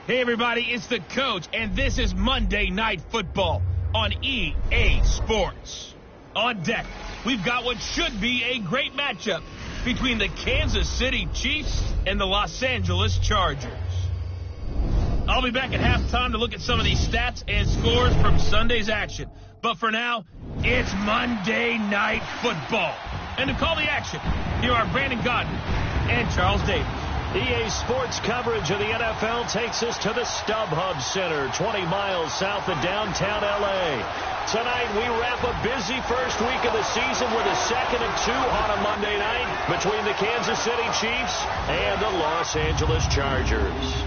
Hey, everybody, it's the coach, and this is Monday Night Football on EA Sports. On deck, we've got what should be a great matchup between the Kansas City Chiefs and the Los Angeles Chargers. I'll be back at halftime to look at some of these stats and scores from Sunday's action. But for now, it's Monday Night Football. And to call the action, here are Brandon Gaudin and Charles Davis. EA Sports coverage of the NFL takes us to the StubHub Center, 20 miles south of downtown L.A. Tonight, we wrap a busy first week of the season with a second and 2 on a Monday night between the Kansas City Chiefs and the Los Angeles Chargers.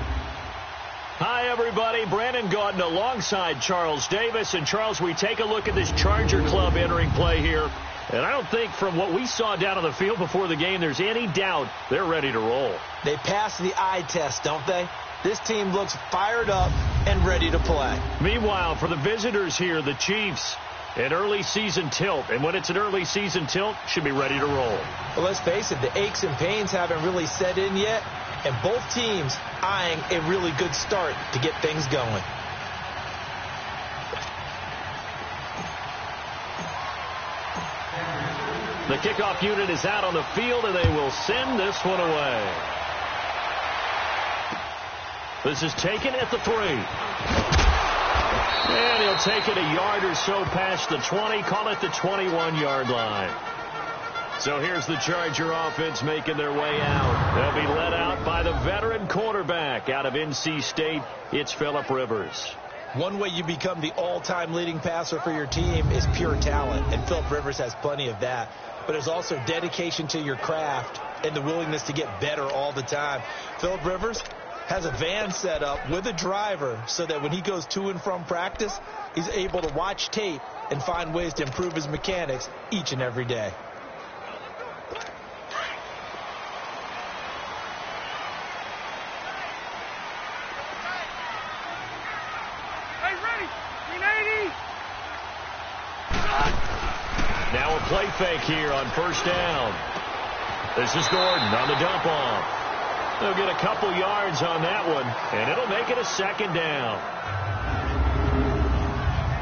Hi, everybody. Brandon Gaudin alongside Charles Davis. And, Charles, we take a look at this Charger club entering play here. And I don't think from what we saw down on the field before the game, there's any doubt they're ready to roll. They pass the eye test, don't they? This team looks fired up and ready to play. Meanwhile, for the visitors here, the Chiefs, an early season tilt. And when it's an early season tilt, should be ready to roll. Well, let's face it, the aches and pains haven't really set in yet. And both teams eyeing a really good start to get things going. The kickoff unit is out on the field, and they will send this one away. This is taken at the 3. And he'll take it a yard or so past the 20, call it the 21-yard line. So here's the Charger offense making their way out. They'll be led out by the veteran quarterback out of NC State. It's Phillip Rivers. One way you become the all-time leading passer for your team is pure talent, and Phillip Rivers has plenty of that. But there's also dedication to your craft and the willingness to get better all the time. Phillip Rivers has a van set up with a driver so that when he goes to and from practice, he's able to watch tape and find ways to improve his mechanics each and every day. Now a play fake here on first down. This is Gordon on the dump off. They'll get a couple yards on that one, and it'll make it a second down.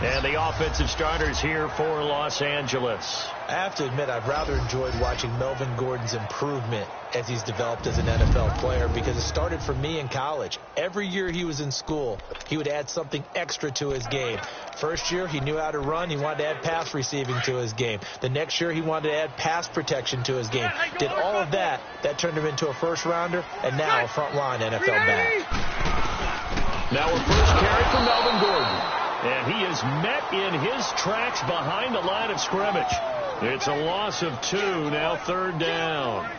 And the offensive starters here for Los Angeles. I have to admit, I've rather enjoyed watching Melvin Gordon's improvement as he's developed as an NFL player, because it started for me in college. Every year he was in school, he would add something extra to his game. First year, he knew how to run. He wanted to add pass receiving to his game. The next year, he wanted to add pass protection to his game. Did all of that. That turned him into a first-rounder, and now a front-line NFL back. Now a first carry from Melvin Gordon. And he is met in his tracks behind the line of scrimmage. It's a loss of 2, now third down.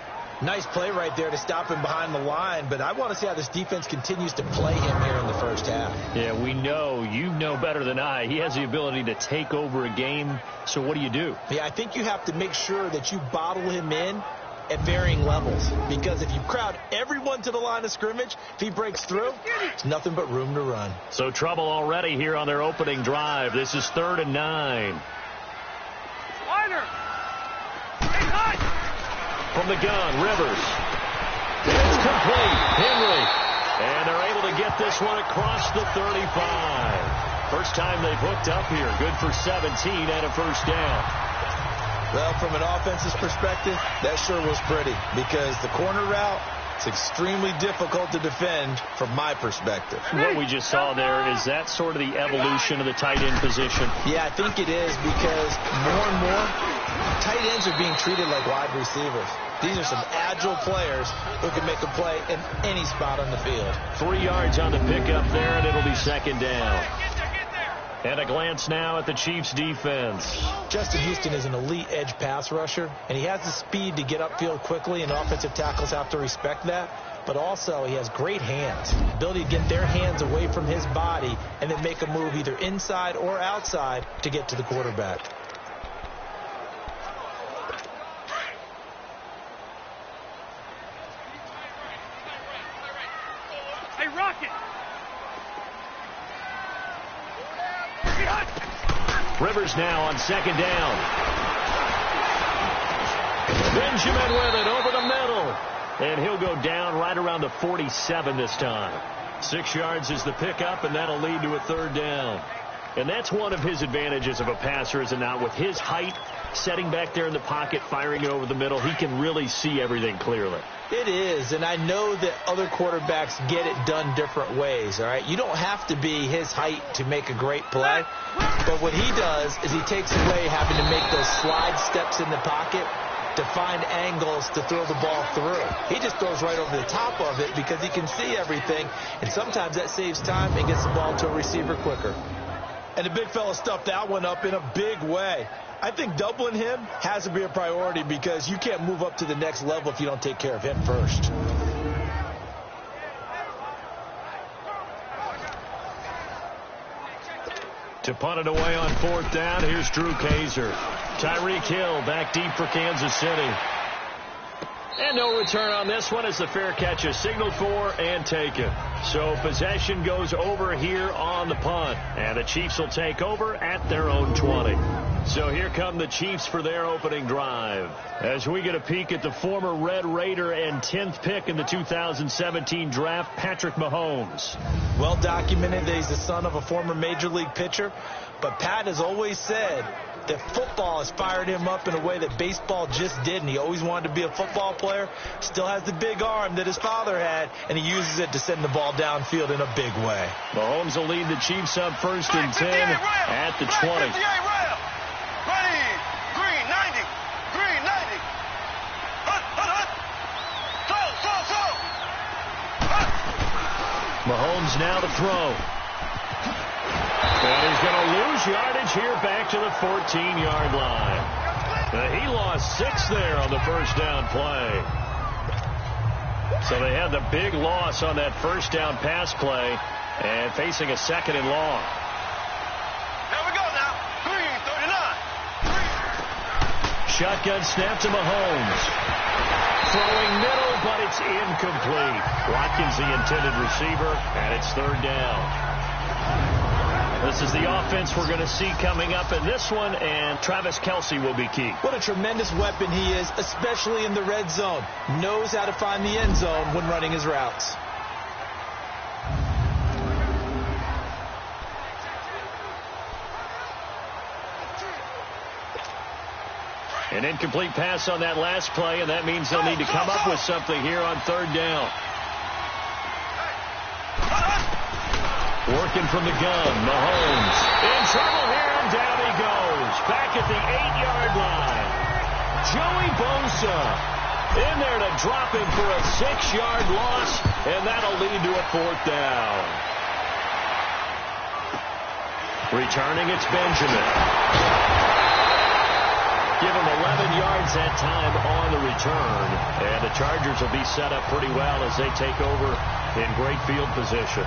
Nice play right there to stop him behind the line, but I want to see how this defense continues to play him here in the first half. Yeah, we know, you know better than I, he has the ability to take over a game, so what do you do? Yeah, I think you have to make sure that you bottle him in at varying levels, because if you crowd everyone to the line of scrimmage, if he breaks through, it's nothing but room to run. So trouble already here on their opening drive. This is 3rd and 9. From the gun, Rivers. It's complete. Henry. And they're able to get this one across the 35. First time they've hooked up here. Good for 17 and a first down. Well, from an offense's perspective, that sure was pretty, because the corner route, it's extremely difficult to defend from my perspective. What we just saw there, is that sort of the evolution of the tight end position? Yeah, I think it is, because more and more, tight ends are being treated like wide receivers. These are some agile players who can make a play in any spot on the field. 3 yards on the pickup there, and it'll be second down. And a glance now at the Chiefs' defense. Justin Houston is an elite edge pass rusher, and he has the speed to get upfield quickly, and offensive tackles have to respect that. But also, he has great hands, ability to get their hands away from his body and then make a move either inside or outside to get to the quarterback. Hey, Rocket! Rivers now on second down. Benjamin with it over the middle. And he'll go down right around the 47 this time. 6 yards is the pickup, and that'll lead to a 3rd down. And that's one of his advantages of a passer, is it not? With his height, setting back there in the pocket, firing it over the middle, he can really see everything clearly. It is, and I know that other quarterbacks get it done different ways, all right? You don't have to be his height to make a great play, but what he does is he takes away having to make those slide steps in the pocket to find angles to throw the ball through. He just throws right over the top of it because he can see everything, and sometimes that saves time and gets the ball to a receiver quicker. And the big fella stuffed that one up in a big way. I think doubling him has to be a priority because you can't move up to the next level if you don't take care of him first. To punt it away on 4th down, here's Drew Kaiser. Tyreek Hill back deep for Kansas City. And no return on this one as the fair catch is signaled for and taken. So possession goes over here on the punt. And the Chiefs will take over at their own 20. So here come the Chiefs for their opening drive. As we get a peek at the former Red Raider and 10th pick in the 2017 draft, Patrick Mahomes. Well documented that he's the son of a former Major League pitcher. But Pat has always said that football has fired him up in a way that baseball just didn't. He always wanted to be a football player, still has the big arm that his father had, and he uses it to send the ball downfield in a big way. Mahomes will lead the Chiefs up 1st and 10 at the 20. Ready, green 90, green 90. Hut. Throw. Mahomes now to throw. And he's going to lose yardage here back to the 14-yard line. He lost 6 there on the 1st down play. So they had the big loss on that 1st down pass play and facing a 2nd and long. Here we go now. Green 39. Shotgun snap to Mahomes. Throwing middle, but it's incomplete. Watkins the intended receiver, and it's 3rd down. This is the offense we're going to see coming up in this one, and Travis Kelce will be key. What a tremendous weapon he is, especially in the red zone. Knows how to find the end zone when running his routes. An incomplete pass on that last play, and that means they'll need to come up with something here on 3rd down. Working from the gun, Mahomes in trouble here, and down he goes. Back at the 8-yard line. Joey Bosa in there to drop him for a 6-yard loss, and that'll lead to a 4th down. Returning, it's Benjamin. Give him 11 yards that time on the return, and the Chargers will be set up pretty well as they take over in great field position.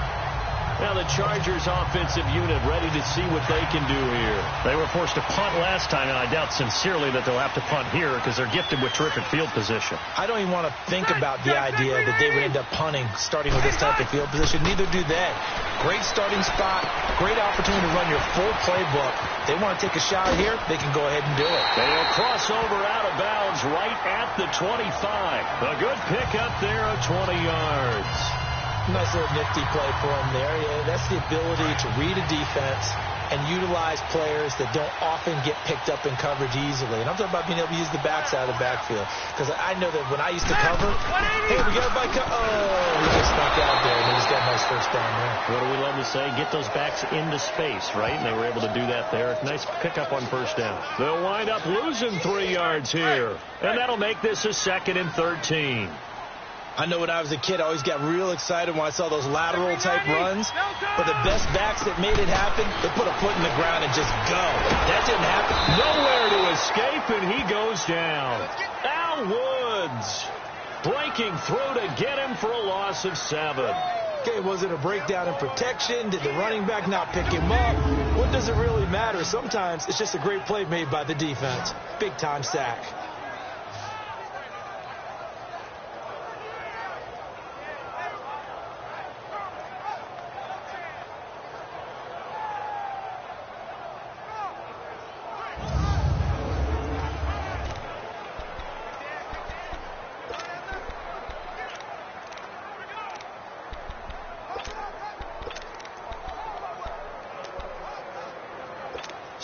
Now the Chargers offensive unit ready to see what they can do here. They were forced to punt last time, and I doubt sincerely that they'll have to punt here because they're gifted with terrific field position. I don't even want to think about the idea that they would end up punting starting with this type of field position. Neither do they. Great starting spot, great opportunity to run your full playbook. They want to take a shot here, they can go ahead and do it. They'll cross over out of bounds right at the 25. A good pickup there of 20 yards. Nice little nifty play for him there. Yeah, that's the ability to read a defense and utilize players that don't often get picked up in coverage easily. And I'm talking about being able to use the backside of the backfield. Because I know that when I used to cover, hey, we got everybody he just snuck out there, and he just got a nice 1st down there. What do we love to say? Get those backs into space, right? And they were able to do that there. Nice pickup on 1st down. They'll wind up losing 3 yards here. And that'll make this a 2nd and 13. I know when I was a kid, I always got real excited when I saw those lateral-type runs. But the best backs that made it happen, they put a foot in the ground and just go. That didn't happen. Nowhere to escape, and he goes down. Al Woods breaking through to get him for a loss of 7. Okay, was it a breakdown in protection? Did the running back not pick him up? What does it really matter? Sometimes it's just a great play made by the defense. Big-time sack.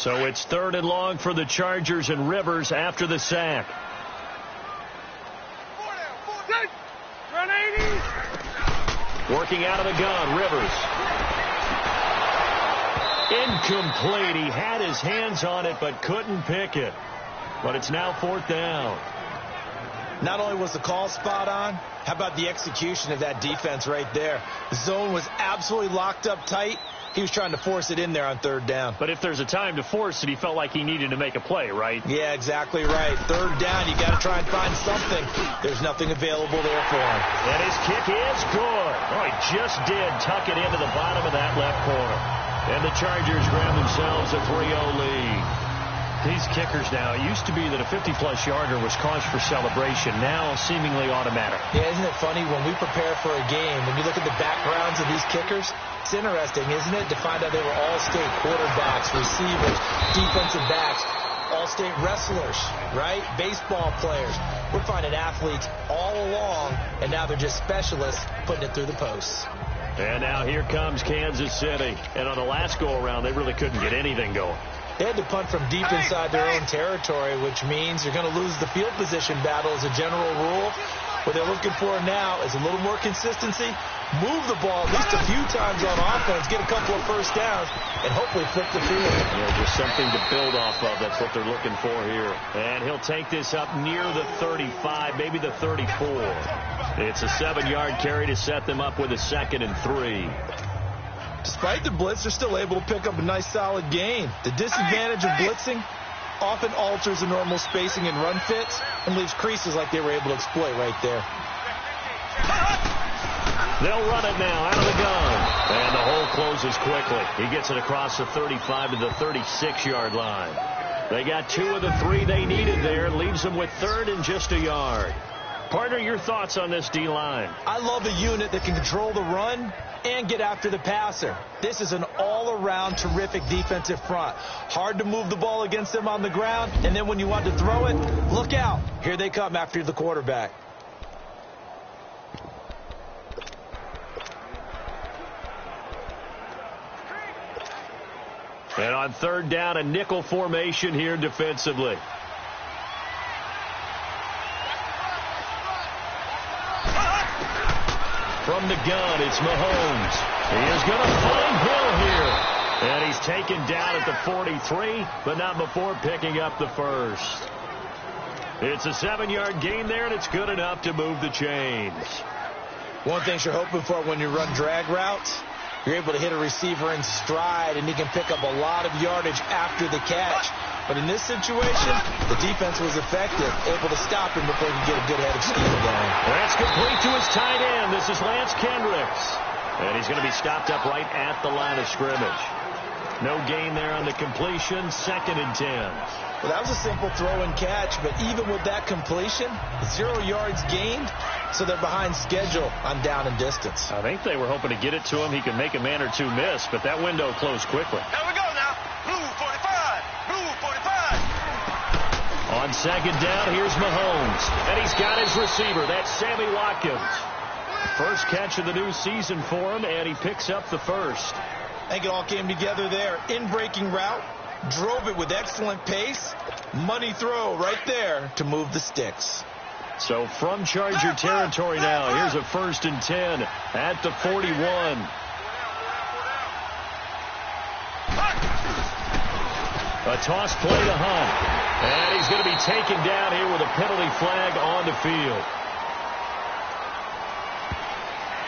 So it's 3rd and long for the Chargers and Rivers after the sack. Working out of the gun, Rivers. Incomplete. He had his hands on it but couldn't pick it. But it's now 4th down. Not only was the call spot on, how about the execution of that defense right there? The zone was absolutely locked up tight. He was trying to force it in there on 3rd down. But if there's a time to force it, he felt like he needed to make a play, right? Yeah, exactly right. 3rd down, you got to try and find something. There's nothing available there for him. And his kick is good. Oh, he just did tuck it into the bottom of that left corner. And the Chargers grab themselves a 3-0 lead. These kickers now, it used to be that a 50-plus yarder was cause for celebration. Now seemingly automatic. Yeah, isn't it funny when we prepare for a game, when you look at the backgrounds of these kickers, it's interesting, isn't it, to find out they were all-state quarterbacks, receivers, defensive backs, all-state wrestlers, right? Baseball players. We're finding athletes all along, and now they're just specialists putting it through the posts. And now here comes Kansas City. And on the last go-around, they really couldn't get anything going. They had to punt from deep inside their own territory, which means you're going to lose the field position battle as a general rule. What they're looking for now is a little more consistency, move the ball at least a few times on offense, get a couple of first downs, and hopefully flip the field. Yeah, just something to build off of. That's what they're looking for here. And he'll take this up near the 35, maybe the 34. It's a 7-yard carry to set them up with a 2nd and 3. Despite the blitz, they're still able to pick up a nice, solid gain. The disadvantage of blitzing often alters the normal spacing and run fits and leaves creases like they were able to exploit right there. They'll run it now out of the gun. And the hole closes quickly. He gets it across the 35 to the 36-yard line. They got 2 of the 3 they needed there. Leaves them with 3rd and just a yard. Partner, your thoughts on this D-line? I love a unit that can control the run and get after the passer. This is an all-around terrific defensive front. Hard to move the ball against them on the ground, and then when you want to throw it, look out. Here they come after the quarterback. And on 3rd down, a nickel formation here defensively. From the gun, it's Mahomes. He is going to find Hill here. And he's taken down at the 43, but not before picking up the first. It's a 7-yard gain there, and it's good enough to move the chains. One thing you're hoping for when you run drag routes, you're able to hit a receiver in stride, and he can pick up a lot of yardage after the catch. But in this situation, the defense was effective, able to stop him before he could get a good head of steam going. That's complete to his tight end. This is Lance Kendricks. And he's going to be stopped up right at the line of scrimmage. No gain there on the completion. 2nd and 10. Well, that was a simple throw and catch, but even with that completion, 0 yards gained, so they're behind schedule on down and distance. I think they were hoping to get it to him. He could make a man or two miss, but that window closed quickly. Here we go now. Blue 45. Blue 45. On 2nd down, here's Mahomes. And he's got his receiver. That's Sammy Watkins. First catch of the new season for him, and he picks up the first. I think it all came together there. In-breaking route, drove it with excellent pace. Money throw right there to move the sticks. So from Charger territory now, here's a 1st and 10 at the 41. A toss play to Hunt. And he's going to be taken down here with a penalty flag on the field.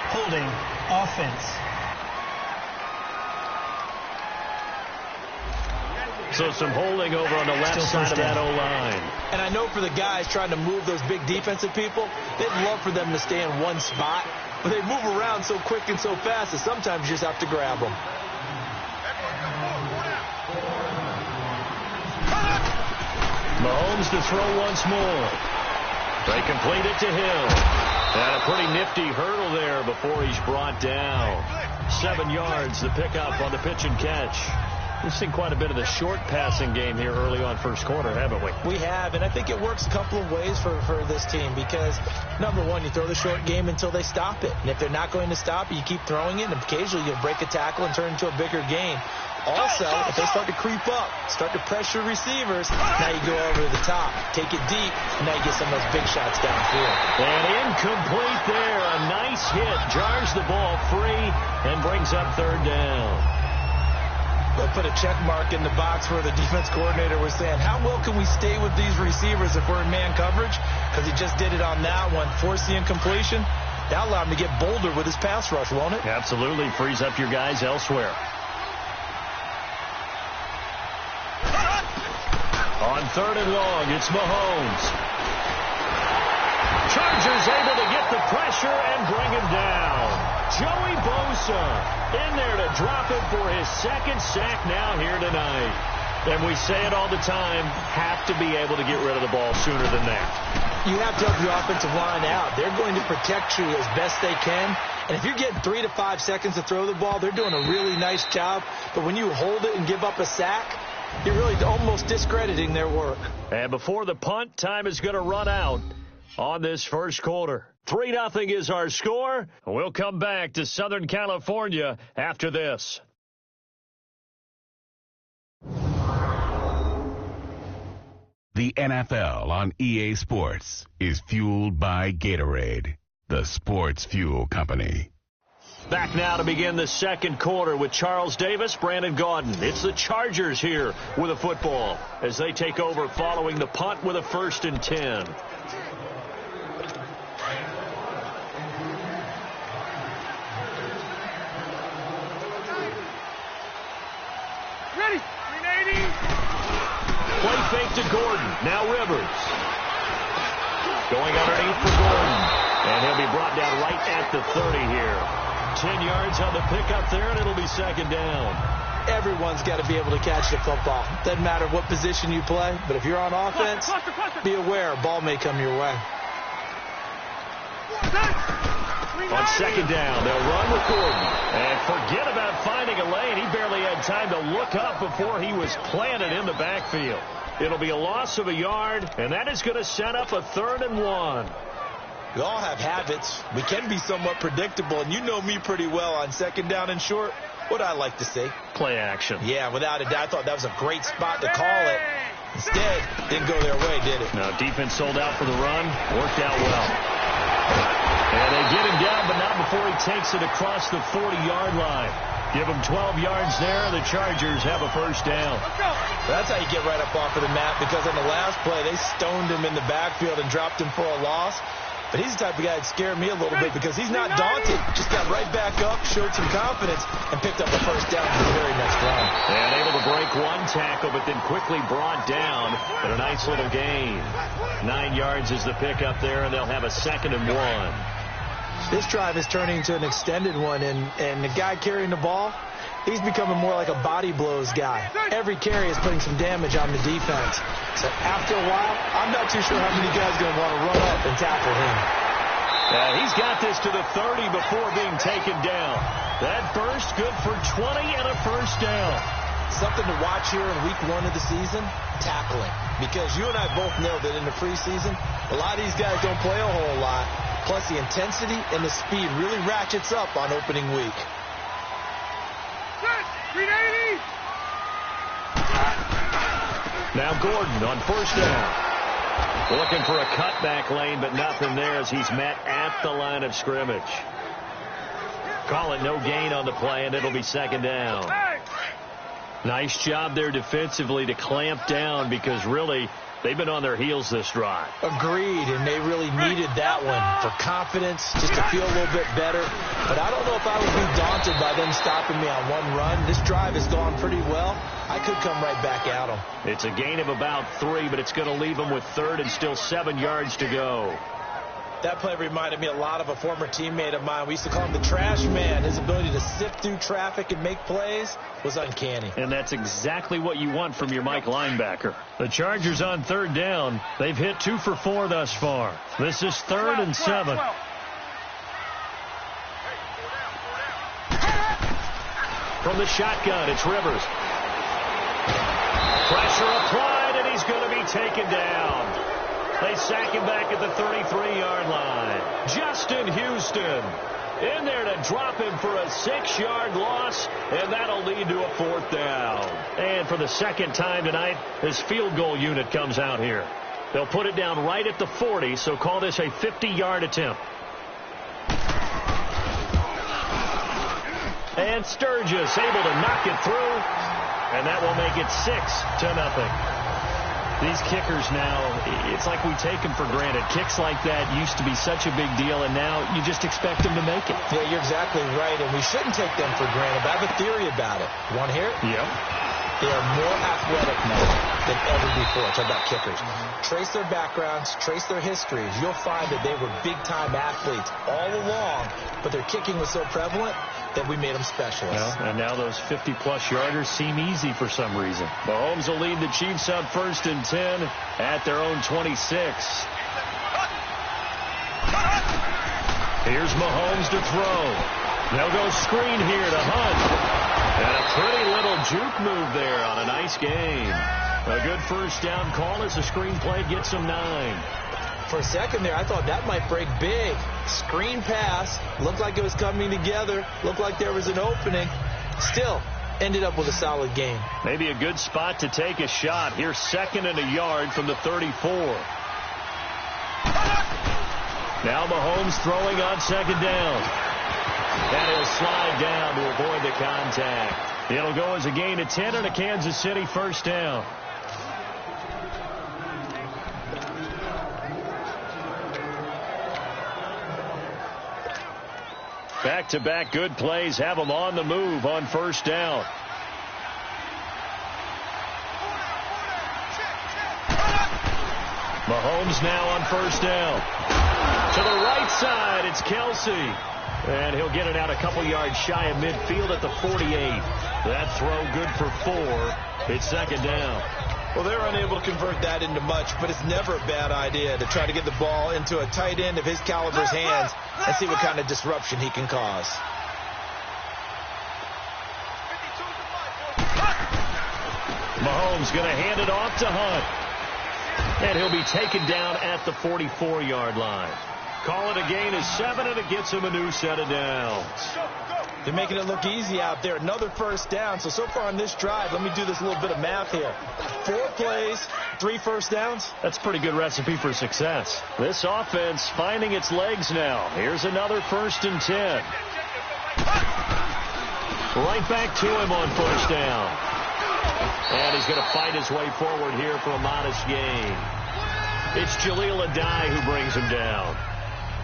Holding offense. So some holding over on the left side of that O-line. And I know for the guys trying to move those big defensive people, they'd love for them to stay in one spot. But they move around so quick and so fast that sometimes you just have to grab them. Mahomes to throw once more. They complete it to Hill. And a pretty nifty hurdle there before he's brought down. 7 yards, the pickup on the pitch and catch. We've seen quite a bit of the short passing game here early on first quarter, haven't we? We have, and I think it works a couple of ways for this team because, number one, you throw the short game until they stop it. And if they're not going to stop it, you keep throwing it, and occasionally you'll break a tackle and turn it into a bigger game. Also, if they start to creep up, start to pressure receivers, now you go over the top, take it deep, and now you get some of those big shots downfield. And incomplete there. A nice hit. Jars the ball free and brings up third down. They'll put a check mark in the box where the defense coordinator was saying, how well can we stay with these receivers if we're in man coverage? Because he just did it on that one, forced the incompletion. That'll allow him to get bolder with his pass rush, won't it? Absolutely. Frees up your guys elsewhere. On third and long, it's Mahomes. Chargers able to get the pressure and bring him down. Joey Bosa in there to drop it for his second sack now here tonight. And we say it all the time, have to be able to get rid of the ball sooner than that. You have to help your offensive line out. They're going to protect you as best they can. And if you're getting 3 to 5 seconds to throw the ball, they're doing a really nice job. But when you hold it and give up a sack, you're really almost discrediting their work. And before the punt, time is going to run out on this first quarter. 3-0 is our score. We'll come back to Southern California after this. The NFL on EA Sports is fueled by Gatorade, the sports fuel company. Back now to begin the second quarter with Charles Davis, Brandon Gaudin. It's the Chargers here with a football as they take over following the punt with a 1st and 10. Ready. 380. Play fake to Gordon. Now Rivers. Going underneath for Gordon. And he'll be brought down right at the 30 here. 10 yards on the pickup there, and it'll be second down. Everyone's got to be able to catch the football. Doesn't matter what position you play, but if you're on offense, be aware a ball may come your way. On second down, they'll run with Gordon. And forget about finding a lane. He barely had time to look up before he was planted in the backfield. It'll be a loss of a yard, and that is going to set up a 3rd and 1. We all have habits. We can be somewhat predictable, and you know me pretty well on second down and short. What I like to see? Play action. Yeah, without a doubt. I thought that was a great spot to call it. Instead, didn't go their way, did it? No, defense sold out for the run. Worked out well. And they get him down, but not before he takes it across the 40-yard line. Give him 12 yards there. The Chargers have a 1st down. That's how you get right up off of the mat, because on the last play, they stoned him in the backfield and dropped him for a loss. But he's the type of guy that scared me a little bit because he's not daunted. Just got right back up, showed some confidence, and picked up a 1st down for the very next run. And able to break one tackle, but then quickly brought down in a nice little gain. 9 yards is the pickup there, and they'll have a 2nd and 1. This drive is turning into an extended one, and the guy carrying the ball, he's becoming more like a body blows guy. Every carry is putting some damage on the defense. So after a while, I'm not too sure how many guys are going to want to run up and tackle him. He's got this to the 30 before being taken down. That burst good for 20 and a 1st down. Something to watch here in week 1 of the season, tackling. Because you and I both know that in the preseason, a lot of these guys don't play a whole lot. Plus the intensity and the speed really ratchets up on opening week. 380. Now Gordon on 1st down. Looking for a cutback lane, but nothing there as he's met at the line of scrimmage. Call it no gain on the play, and it'll be 2nd down. Nice job there defensively to clamp down because really they've been on their heels this drive. Agreed, and they really needed that one for confidence, just to feel a little bit better. But I don't know if I would be daunted by them stopping me on one run. This drive has gone pretty well. I could come right back at them. It's a gain of about 3, but it's going to leave them with 3rd and still 7 yards to go. That play reminded me a lot of a former teammate of mine. We used to call him the trash man. His ability to sift through traffic and make plays was uncanny. And that's exactly what you want from your Mike linebacker. The Chargers on 3rd down. They've hit 2 for 4 thus far. This is 3rd and 7. From the shotgun, it's Rivers. Pressure applied, and he's going to be taken down. They sack him back at the 33-yard line. Justin Houston in there to drop him for a 6-yard loss, and that'll lead to a 4th down. And for the second time tonight, his field goal unit comes out here. They'll put it down right at the 40, so call this a 50-yard attempt. And Sturgis able to knock it through, and that will make it 6-0. These kickers now, it's like we take them for granted. Kicks like that used to be such a big deal, and now you just expect them to make it. Yeah, you're exactly right, and we shouldn't take them for granted. But I have a theory about it. You want to hear it? Yep. They are more athletic now than ever before. Talk about kickers. Trace their backgrounds, trace their histories. You'll find that they were big-time athletes all along, but their kicking was so prevalent that we made them specialists. Well, and now those 50-plus yarders seem easy for some reason. Mahomes will lead the Chiefs up 1st and 10 at their own 26. Here's Mahomes to throw. They'll go screen here to Hunt. And a pretty little juke move there on a nice gain. A good 1st down call as the screen play gets them 9. For a second there, I thought that might break big. Screen pass. Looked like it was coming together. Looked like there was an opening. Still, ended up with a solid game. Maybe a good spot to take a shot. Here's 2nd and a yard from the 34. Now Mahomes throwing on 2nd down. And he'll slide down to avoid the contact. It'll go as a gain of 10 and a Kansas City 1st down. Back-to-back good plays have them on the move on 1st down. Mahomes now on 1st down. To the right side, it's Kelsey. And he'll get it out a couple yards shy of midfield at the 48. That throw good for 4. It's 2nd down. Well, they're unable to convert that into much, but it's never a bad idea to try to get the ball into a tight end of his caliber's hands and see what kind of disruption he can cause. Mahomes going to hand it off to Hunt. And he'll be taken down at the 44-yard line. Call it a gain of 7, and it gets him a new set of downs. They're making it look easy out there. Another 1st down. So far on this drive, let me do this little bit of math here. 4 plays, 3 1st downs. That's a pretty good recipe for success. This offense finding its legs now. Here's another 1st and 10. Right back to him on 1st down. And he's going to fight his way forward here for a modest gain. It's Jaleel Adai who brings him down.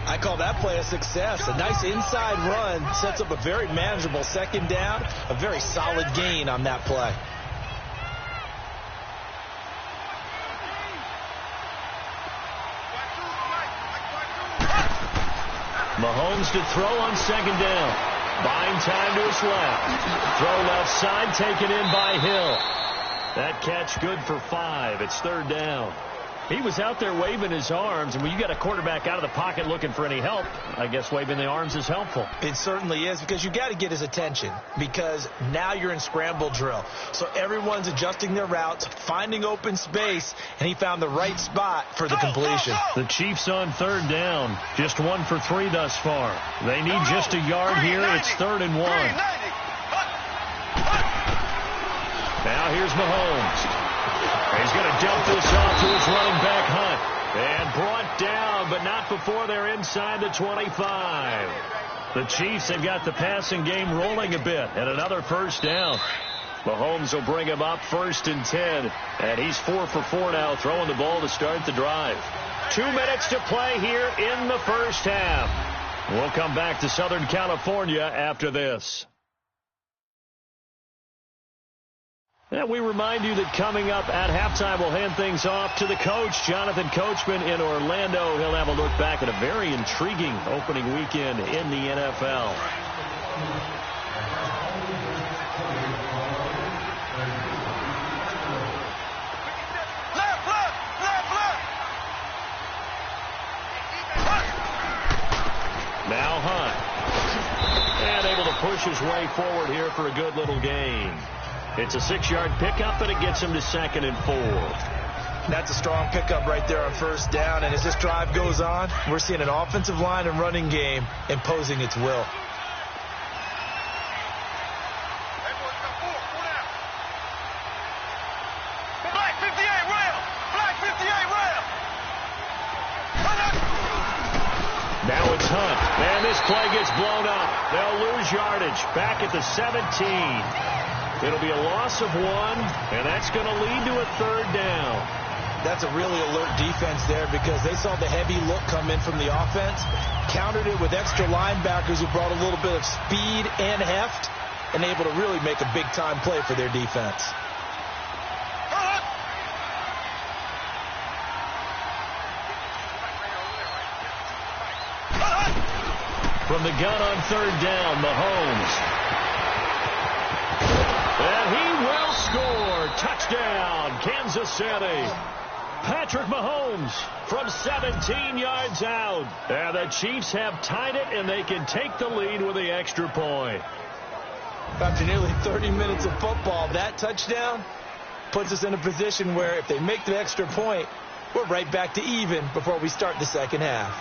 I call that play a success. A nice inside run sets up a very manageable 2nd down. A very solid gain on that play. Mahomes to throw on 2nd down. Buying time to his left. Throw left side taken in by Hill. That catch good for 5. It's 3rd down. He was out there waving his arms, and when you got a quarterback out of the pocket looking for any help, I guess waving the arms is helpful. It certainly is, because you got to get his attention, because now you're in scramble drill. So everyone's adjusting their routes, finding open space, and he found the right spot for the completion. The Chiefs on 3rd down, just 1 for 3 thus far. They need just a yard here. It's 3rd and 1. Now here's Mahomes. He's going to dump this off to his running back, Hunt. And brought down, but not before they're inside the 25. The Chiefs have got the passing game rolling a bit, and another 1st down. Mahomes will bring him up 1st and 10, and he's 4 for 4 now, throwing the ball to start the drive. 2 minutes to play here in the 1st half. We'll come back to Southern California after this. And we remind you that coming up at halftime, we'll hand things off to the coach, Jonathan Coachman in Orlando. He'll have a look back at a very intriguing opening weekend in the NFL. Now Hunt. And able to push his way forward here for a good little gain. It's a 6-yard pickup, and it gets him to 2nd and 4. That's a strong pickup right there on first down. And as this drive goes on, we're seeing an offensive line and running game imposing its will. Black 58 rail. Black 58 rail. Now it's Hunt. And this play gets blown up. They'll lose yardage. Back at the 17. It'll be a loss of 1, and that's going to lead to a 3rd down. That's a really alert defense there because they saw the heavy look come in from the offense, countered it with extra linebackers who brought a little bit of speed and heft, and able to really make a big-time play for their defense. From the gun on 3rd down, Mahomes. And he will score. Touchdown, Kansas City. Patrick Mahomes from 17 yards out. And the Chiefs have tied it, and they can take the lead with the extra point. After nearly 30 minutes of football, that touchdown puts us in a position where if they make the extra point, we're right back to even before we start the second half.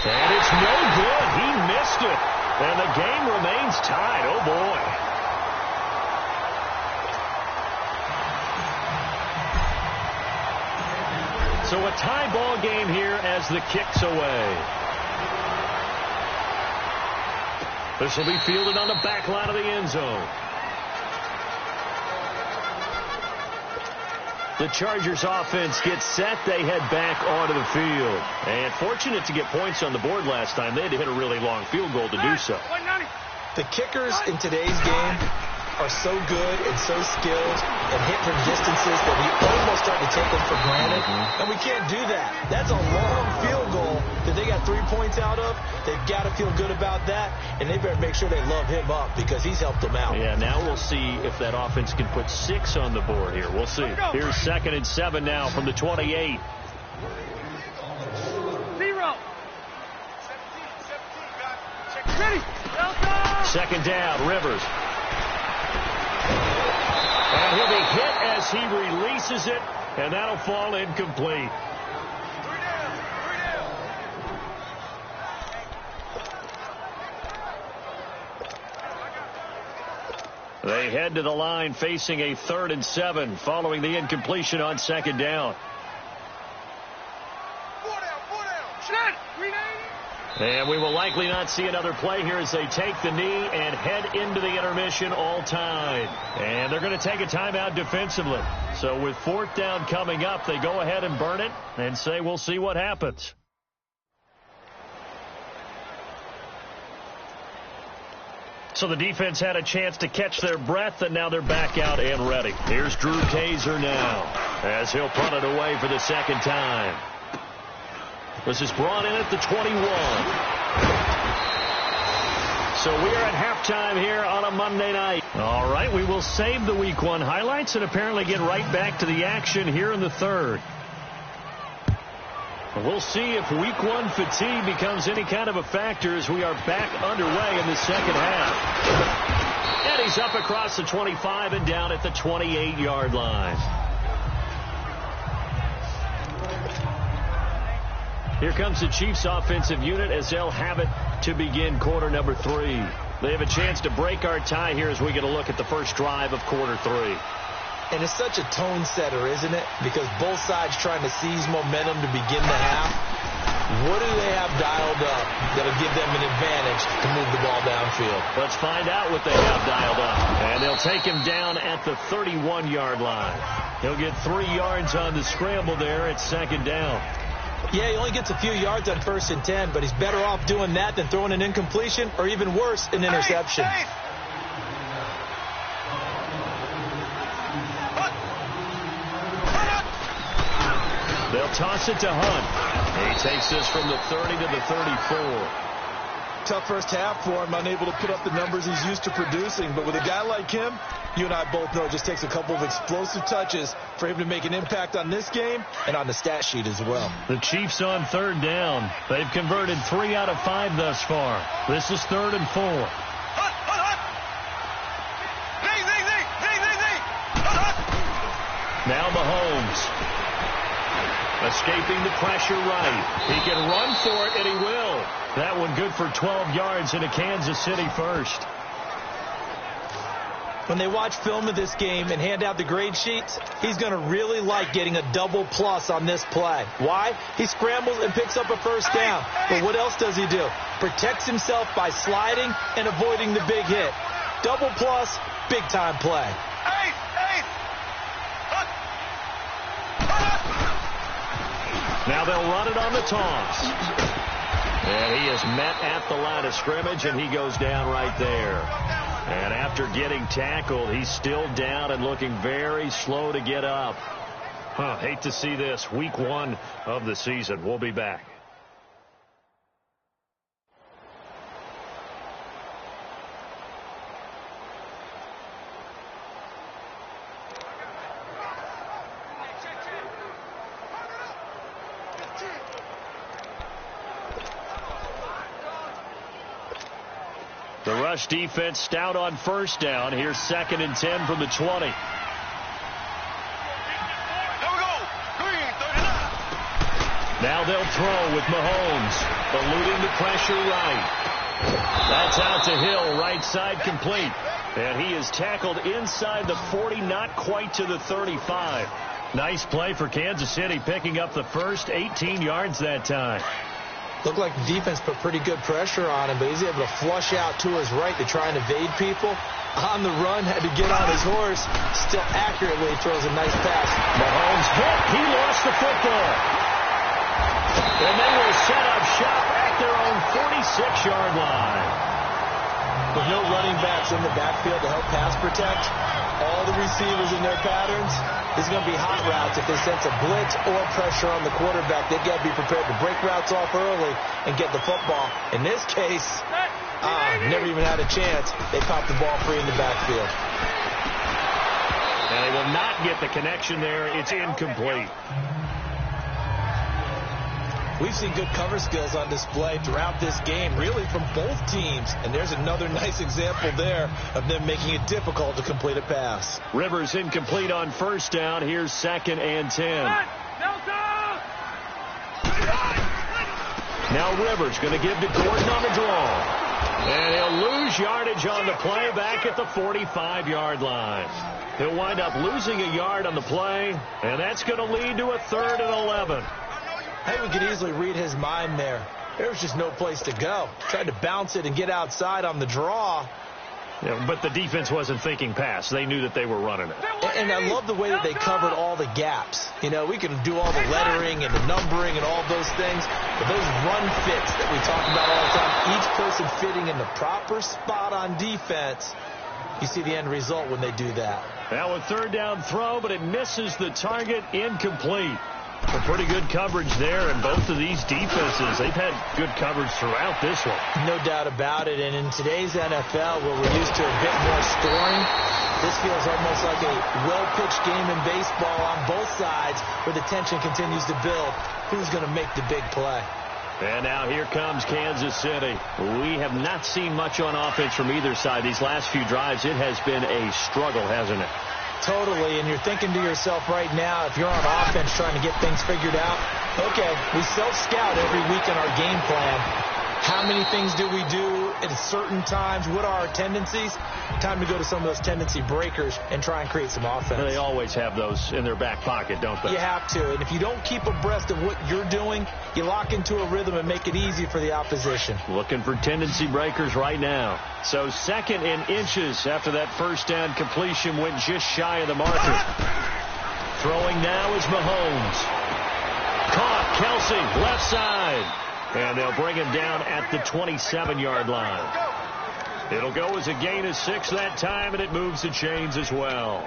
And it's no good. He missed it. And the game remains tied. Oh, boy. So a tie ball game here as the kick's away. This will be fielded on the back line of the end zone. The Chargers offense gets set. They head back onto the field. And fortunate to get points on the board last time. They had to hit a really long field goal to do so. The kickers in today's game are so good and so skilled and hit from distances that we almost start to take them for granted. And we can't do that. That's a long field goal that they got 3 points out of. They've got to feel good about that, and they better make sure they love him up because he's helped them out. Yeah, now we'll see if that offense can put 6 on the board here. We'll see. Here's 2nd and 7 now from the 28. 0. 17, ready. 2nd down, Rivers. And he'll be hit as he releases it, and that'll fall incomplete. 3 down. They head to the line facing a 3rd and 7 following the incompletion on 2nd down. 4 down. Shot. 3 down. And we will likely not see another play here as they take the knee and head into the intermission all tied. And they're going to take a timeout defensively. So with 4th down coming up, they go ahead and burn it and say we'll see what happens. So the defense had a chance to catch their breath, and now they're back out and ready. Here's Drew Kaiser now as he'll punt it away for the 2nd time. This is brought in at the 21. So we are at halftime here on a Monday night. All right, we will save the Week 1 highlights and apparently get right back to the action here in the 3rd. We'll see if Week 1 fatigue becomes any kind of a factor as we are back underway in the 2nd half. And he's up across the 25 and down at the 28-yard line. Here comes the Chiefs offensive unit as they'll have it to begin quarter number 3. They have a chance to break our tie here as we get a look at the first drive of quarter 3. And it's such a tone setter, isn't it? Because both sides trying to seize momentum to begin the half. What do they have dialed up that'll give them an advantage to move the ball downfield? Let's find out what they have dialed up. And they'll take him down at the 31-yard line. He'll get 3 yards on the scramble there at 2nd down. Yeah, he only gets a few yards on 1st and 10, but he's better off doing that than throwing an incompletion or even worse, an interception. They'll toss it to Hunt. He takes this from the 30 to the 34. Tough first half for him, unable to put up the numbers he's used to producing. But with a guy like him, you and I both know it just takes a couple of explosive touches for him to make an impact on this game and on the stat sheet as well. The Chiefs on 3rd down. They've converted 3 out of 5 thus far. This is 3rd and 4. Mahomes. Escaping the pressure right. He can run for it, and he will. That one good for 12 yards into Kansas City first. When they watch film of this game and hand out the grade sheets, he's going to really like getting a double plus on this play. Why? He scrambles and picks up a first down. But what else does he do? Protects himself by sliding and avoiding the big hit. Double plus, big-time play. Now they'll run it on the toss. And he is met at the line of scrimmage, and he goes down right there. And after getting tackled, he's still down and looking very slow to get up. Hate to see this. Week 1 of the season. We'll be back. The rush defense stout on first down. Here's 2nd and 10 from the 20. Now they'll throw with Mahomes. Eluding the pressure right. That's out to Hill. Right side complete. And he is tackled inside the 40, not quite to the 35. Nice play for Kansas City, picking up the first 18 yards that time. Looked like the defense put pretty good pressure on him, but he's able to flush out to his right to try and evade people. On the run, had to get on his horse. Still accurately throws a nice pass. Mahomes hit. He lost the football. And they will set up shop at their own 46-yard line. With no running backs in the backfield to help pass protect, all the receivers in their patterns, this is going to be hot routes. If they sense a blitz or pressure on the quarterback, they've got to be prepared to break routes off early and get the football. In this case, never even had a chance. They popped the ball free in the backfield. And they will not get the connection there. It's incomplete. We've seen good cover skills on display throughout this game, really from both teams. And there's another nice example there of them making it difficult to complete a pass. Rivers incomplete on first down. Here's 2nd and 10. Now Rivers going to give to Gordon on the draw. And he'll lose yardage on the play back at the 45-yard line. He'll wind up losing a yard on the play, and that's going to lead to a 3rd and 11. I think we could easily read his mind there. There was just no place to go. Tried to bounce it and get outside on the draw. Yeah, but the defense wasn't thinking pass. They knew that they were running it. And I love the way that they covered all the gaps. You know, we can do all the lettering and the numbering and all those things, but those run fits that we talk about all the time, each person fitting in the proper spot on defense, you see the end result when they do that. Now a 3rd down throw, but it misses the target. Incomplete. A pretty good coverage there, and both of these defenses, they've had good coverage throughout this one. No doubt about it, and in today's NFL, where we're used to a bit more scoring, this feels almost like a well-pitched game in baseball on both sides, where the tension continues to build. Who's going to make the big play? And now here comes Kansas City. We have not seen much on offense from either side. These last few drives, it has been a struggle, hasn't it? Totally, and you're thinking to yourself right now, if you're on offense trying to get things figured out, okay, we self-scout every week in our game plan. How many things do we do at certain times? What are our tendencies? Time to go to some of those tendency breakers and try and create some offense. They always have those in their back pocket, don't they? You have to, and if you don't keep abreast of what you're doing, you lock into a rhythm and make it easy for the opposition. Looking for tendency breakers right now. So 2nd and inches after that first down completion went just shy of the marker. Throwing now is Mahomes. Caught, Kelsey, left side. And they'll bring him down at the 27-yard line. It'll go as a gain of 6 that time, and it moves the chains as well.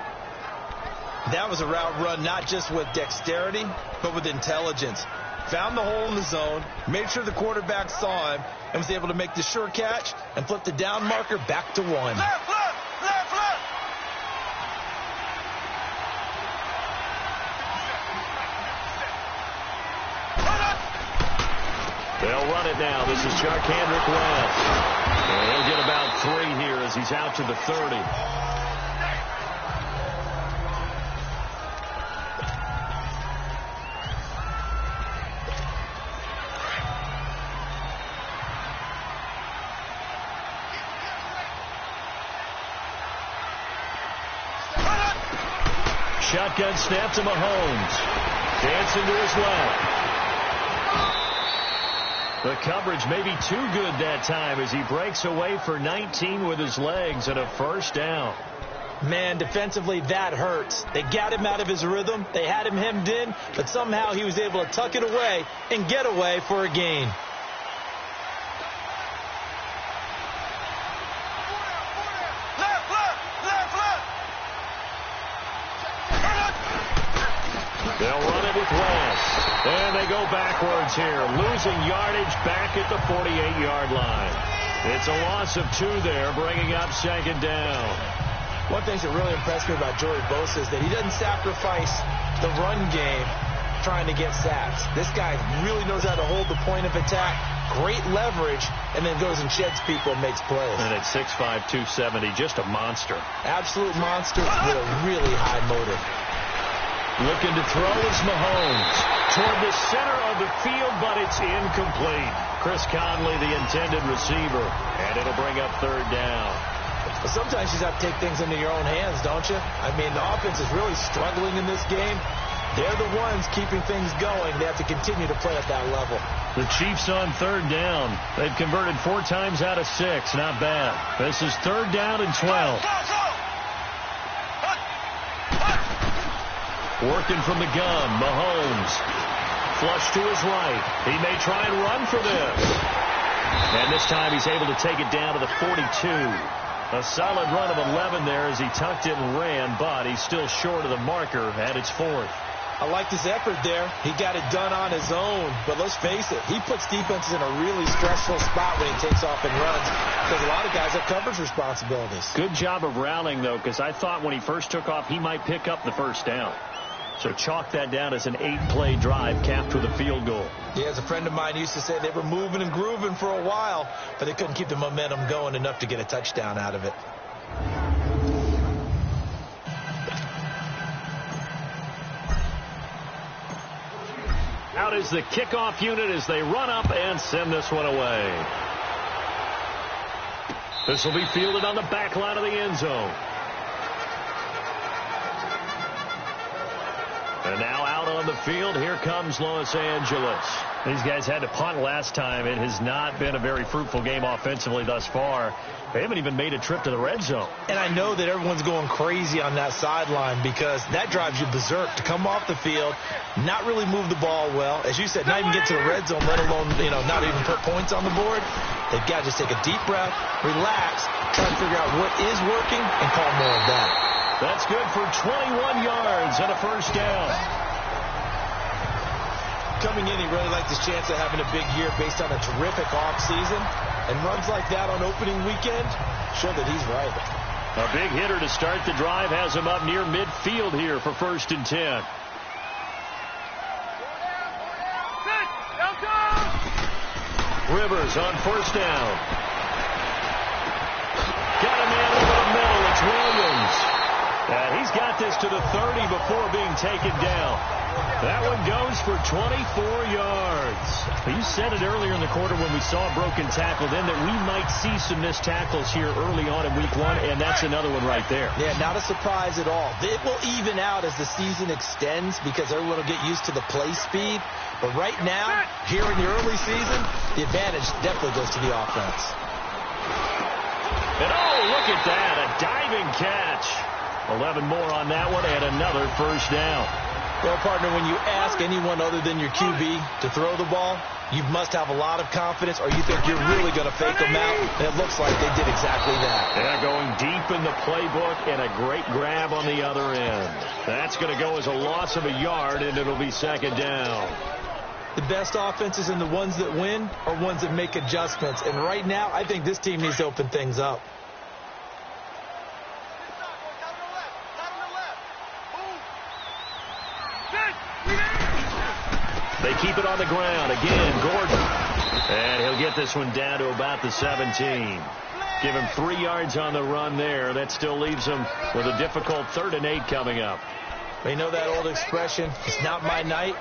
That was a route run not just with dexterity, but with intelligence. Found the hole in the zone, made sure the quarterback saw him, and was able to make the sure catch and flip the down marker back to 1. Left, left, left, left. They'll run it now. This is Charkandrick West. And he'll get about 3 here as he's out to the 30. Shotgun snap to Mahomes. Dancing to his left. The coverage may be too good that time as he breaks away for 19 with his legs and a first down. Man, defensively, that hurts. They got him out of his rhythm. They had him hemmed in, but somehow he was able to tuck it away and get away for a gain. They'll run it with West. And they go backwards here, losing yardage back at the 48-yard line. It's a loss of 2 there, bringing up second down. One thing that really impressed me about Joey Bosa is that he doesn't sacrifice the run game trying to get sacks. This guy really knows how to hold the point of attack, great leverage, and then goes and sheds people and makes plays. And at 6'5", 270, just a monster. Absolute monster with a really high motor. Looking to throw is Mahomes. Toward the center of the field, but it's incomplete. Chris Conley, the intended receiver, and it'll bring up third down. But sometimes you just have to take things into your own hands, don't you? I mean, the offense is really struggling in this game. They're the ones keeping things going. They have to continue to play at that level. The Chiefs on third down. They've converted 4 times out of 6. Not bad. This is third down and 12. Working from the gun, Mahomes. Flush to his right. He may try and run for this. And this time he's able to take it down to the 42. A solid run of 11 there as he tucked it and ran, but he's still short of the marker at its 4th. I like this effort there. He got it done on his own. But let's face it, he puts defenses in a really stressful spot when he takes off and runs because a lot of guys have coverage responsibilities. Good job of rallying, though, because I thought when he first took off he might pick up the first down. So chalk that down as an 8-play drive capped with a field goal. Yeah, as a friend of mine used to say, they were moving and grooving for a while, but they couldn't keep the momentum going enough to get a touchdown out of it. Out is the kickoff unit as they run up and send this one away. This will be fielded on the back line of the end zone. And now out on the field, here comes Los Angeles. These guys had to punt last time. It has not been a very fruitful game offensively thus far. They haven't even made a trip to the red zone. And I know that everyone's going crazy on that sideline because that drives you berserk to come off the field, not really move the ball well. As you said, not even get to the red zone, let alone, not even put points on the board. They've got to just take a deep breath, relax, try to figure out what is working, and call more of that. That's good for 21 yards and a first down. Coming in, he really liked his chance of having a big year based on a terrific offseason. And runs like that on opening weekend show that he's right. A big hitter to start the drive has him up near midfield here for 1st and 10. Rivers on 1st down. Got a man over the middle. It's Williams. And he's got this to the 30 before being taken down. That one goes for 24 yards. You said it earlier in the quarter when we saw a broken tackle then that we might see some missed tackles here early on in week 1, and that's another one right there. Yeah, not a surprise at all. It will even out as the season extends because everyone will get used to the play speed. But right now, here in the early season, the advantage definitely goes to the offense. And oh, look at that, a diving catch. 11 more on that one and another first down. Well, partner, when you ask anyone other than your QB to throw the ball, you must have a lot of confidence or you think you're really going to fake them out. And it looks like they did exactly that. Yeah, going deep in the playbook and a great grab on the other end. That's going to go as a loss of a yard, and it'll be second down. The best offenses and the ones that win are ones that make adjustments. And right now, I think this team needs to open things up. They keep it on the ground. Again, Gordon. And he'll get this one down to about the 17. Give him 3 yards on the run there. That still leaves him with a difficult 3rd and 8 coming up. You know that old expression, it's not my night.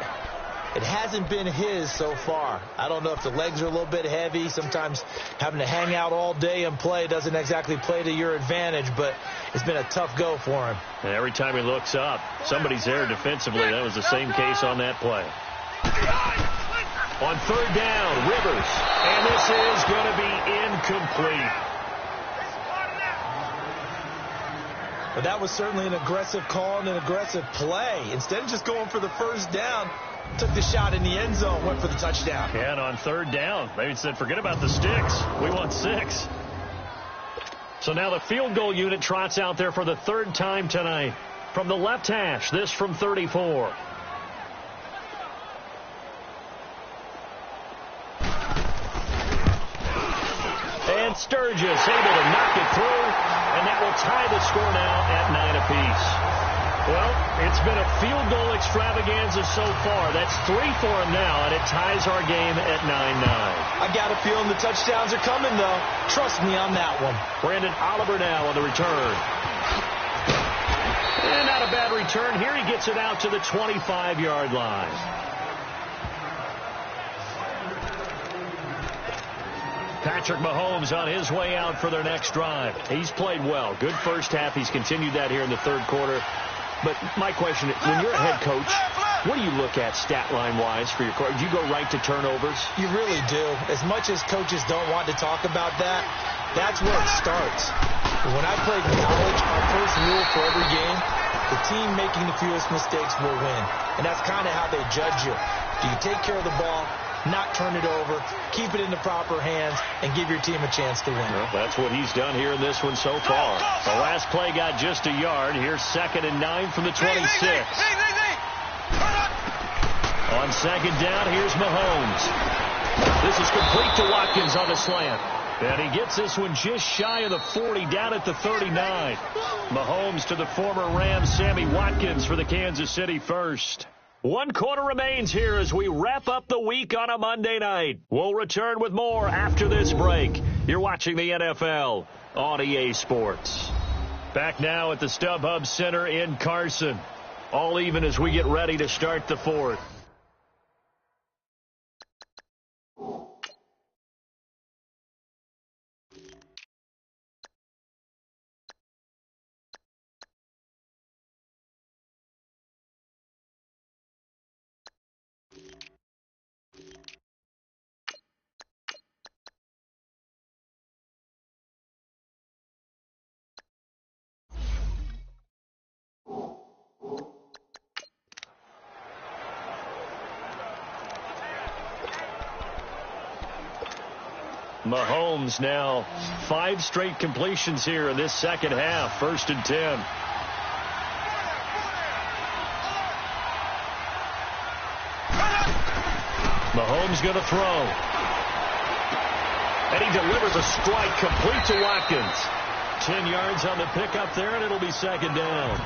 It hasn't been his so far. I don't know if the legs are a little bit heavy. Sometimes having to hang out all day and play doesn't exactly play to your advantage, but it's been a tough go for him. And every time he looks up, somebody's there defensively. That was the same case on that play. On third down, Rivers. And this is going to be incomplete. But that was certainly an aggressive call and an aggressive play. Instead of just going for the first down, took the shot in the end zone, went for the touchdown. And on third down, they said, forget about the sticks. We want 6. So now the field goal unit trots out there for the third time tonight. From the left hash, this from 34. And Sturgis able to knock it through, and that will tie the score now at 9 apiece. Well, it's been a field goal extravaganza so far. That's 3 for him now, and it ties our game at 9-9. I got a feeling the touchdowns are coming, though. Trust me on that one. Brandon Oliver now on the return. And not a bad return here. He gets it out to the 25-yard line. Patrick Mahomes on his way out for their next drive. He's played well. Good first half. He's continued that here in the third quarter. But my question, when you're a head coach, what do you look at stat line-wise for your coach? Do you go right to turnovers? You really do. As much as coaches don't want to talk about that, that's where it starts. When I played in college, our first rule for every game, the team making the fewest mistakes will win. And that's kind of how they judge you. Do you take care of the ball, not turn it over, keep it in the proper hands, and give your team a chance to win? Well, that's what he's done here in this one so far. The last play got just a yard. Here's 2nd and 9 from the 26. On second down, here's Mahomes. This is complete to Watkins on the slant. And he gets this one just shy of the 40, down at the 39. Mahomes to the former Rams, Sammy Watkins for the Kansas City first. 1 quarter remains here as we wrap up the week on a Monday night. We'll return with more after this break. You're watching the NFL on EA Sports. Back now at the StubHub Center in Carson. All even as we get ready to start the fourth. Mahomes now 5 straight completions here in this second half. 1st and 10. Mahomes going to throw. And he delivers a strike complete to Watkins. 10 yards on the pickup there, and it'll be 2nd down.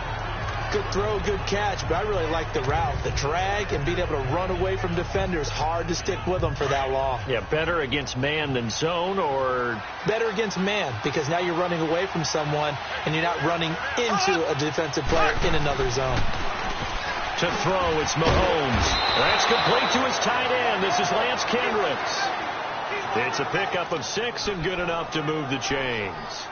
Good throw, good catch, but I really like the route. The drag and being able to run away from defenders, hard to stick with them for that long. Yeah, better against man than zone, or? Better against man, because now you're running away from someone and you're not running into a defensive player in another zone. To throw, it's Mahomes. That's complete to his tight end. This is Lance Kendricks. It's a pickup of 6 and good enough to move the chains.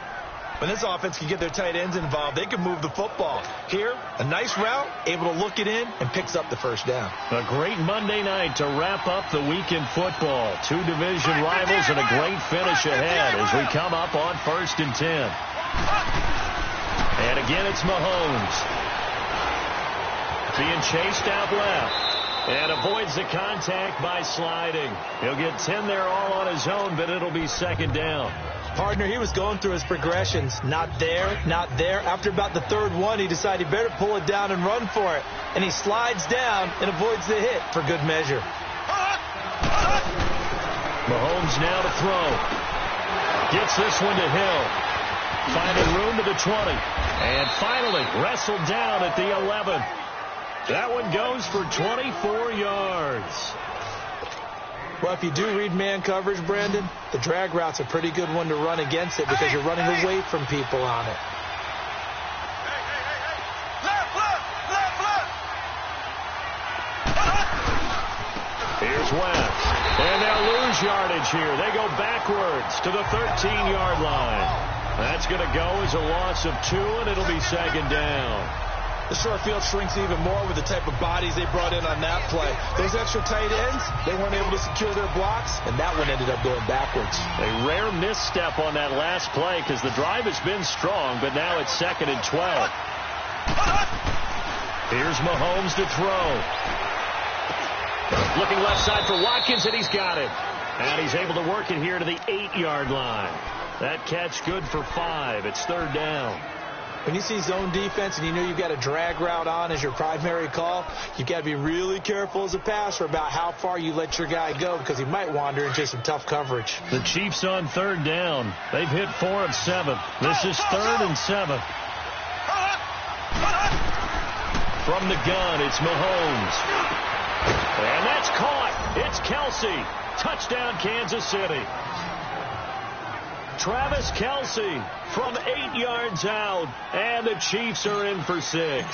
When this offense can get their tight ends involved, they can move the football. Here, a nice route, able to look it in, and picks up the first down. A great Monday night to wrap up the week in football. 2 division rivals and a great finish ahead as we come up on 1st and 10. And again, it's Mahomes. Being chased out left. And avoids the contact by sliding. He'll get 10 there all on his own, but it'll be 2nd down. Partner, he was going through his progressions. Not there, not there. After about the 3rd one, he decided he better pull it down and run for it. And he slides down and avoids the hit for good measure. Mahomes now to throw. Gets this one to Hill. Finding room to the 20. And finally wrestled down at the 11. That one goes for 24 yards. Well, if you do read man coverage, Brandon, the drag route's a pretty good one to run against it because you're running away from people on it. northwest. And they'll lose yardage here. They go backwards to the 13-yard line. That's going to go as a loss of 2, and it'll be second down. The short field shrinks even more with the type of bodies they brought in on that play. Those extra tight ends, they weren't able to secure their blocks, and that one ended up going backwards. A rare misstep on that last play because the drive has been strong, but now it's 2nd and 12. Here's Mahomes to throw. Looking left side for Watkins, and he's got it. And he's able to work it here to the 8-yard line. That catch good for 5. It's 3rd down. When you see zone defense and you know you've got a drag route on as your primary call, you've got to be really careful as a passer about how far you let your guy go because he might wander into some tough coverage. The Chiefs on 3rd down. They've hit 4 of 7. This is 3rd and 7. From the gun, it's Mahomes. And that's caught. It's Kelsey. Touchdown, Kansas City. Travis Kelsey from 8 yards out, and the Chiefs are in for 6.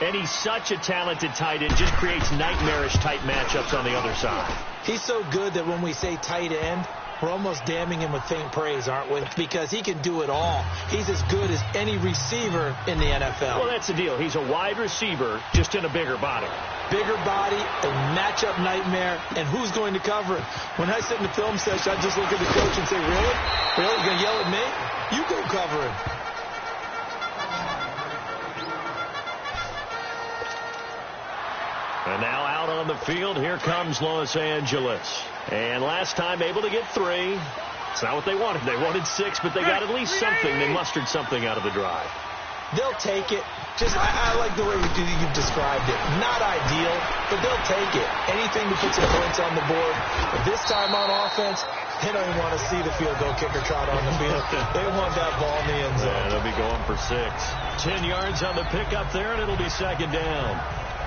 And he's such a talented tight end, just creates nightmarish-type matchups on the other side. He's so good that when we say tight end, we're almost damning him with faint praise, aren't we? Because he can do it all. He's as good as any receiver in the NFL. Well, that's the deal. He's a wide receiver, just in a bigger body. Bigger body, a matchup nightmare, and who's going to cover it? When I sit in the film session, I just look at the coach and say, really? Really? You're going to yell at me? You go cover him. And now out on the field, here comes Los Angeles. And last time able to get 3. It's not what they wanted. They wanted 6, but they got at least something. They mustered something out of the drive. They'll take it. I like the way you've described it. Not ideal, but they'll take it. Anything to put some points on the board. But this time on offense, they don't even want to see the field goal kicker trot on the field. They want that ball in the end zone. Yeah, they'll be going for 6. 10 yards on the pickup there, and it'll be second down.